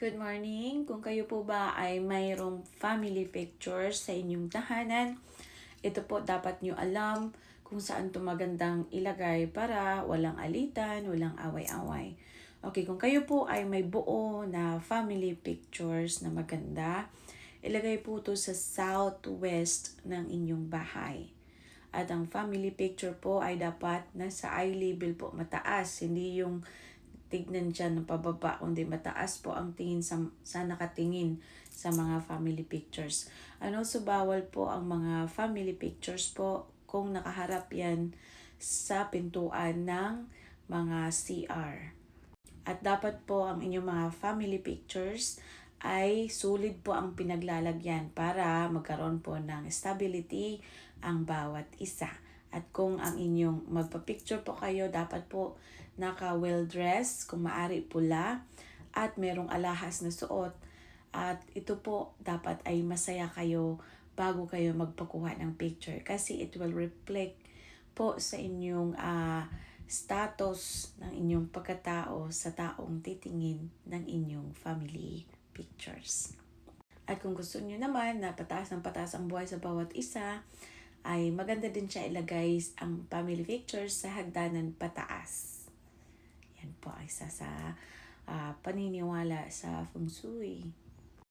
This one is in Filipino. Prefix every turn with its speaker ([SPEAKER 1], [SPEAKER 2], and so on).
[SPEAKER 1] Good morning! Kung kayo po ba ay mayroong family pictures sa inyong tahanan, ito po dapat nyo alam kung saan ito magandang ilagay para walang alitan, walang away-away. Okay, kung kayo po ay may buo na family pictures na maganda, ilagay po ito sa southwest ng inyong bahay. At ang family picture po ay dapat nasa eye level po mataas, hindi yung tignan dyan ng pababa, kundi mataas po ang tingin sa nakatingin sa mga family pictures. So bawal po ang mga family pictures po kung nakaharap yan sa pintuan ng mga CR. At dapat po ang inyong mga family pictures ay sulit po ang pinaglalagyan para magkaroon po ng stability ang bawat isa. At kung ang inyong magpa-picture po kayo, dapat po naka-well-dressed, kung maari pula, at merong alahas na suot. At ito po dapat ay masaya kayo bago kayo magpakuha ng picture kasi it will reflect po sa inyong status ng inyong pagkatao sa taong titingin ng inyong family pictures. At kung gusto niyo naman na pataas ng pataas ang buhay sa bawat isa, ay maganda din siya ilagay ang family pictures sa hagdanan pataas. Yan po ay isa sa paniniwala sa Feng Shui.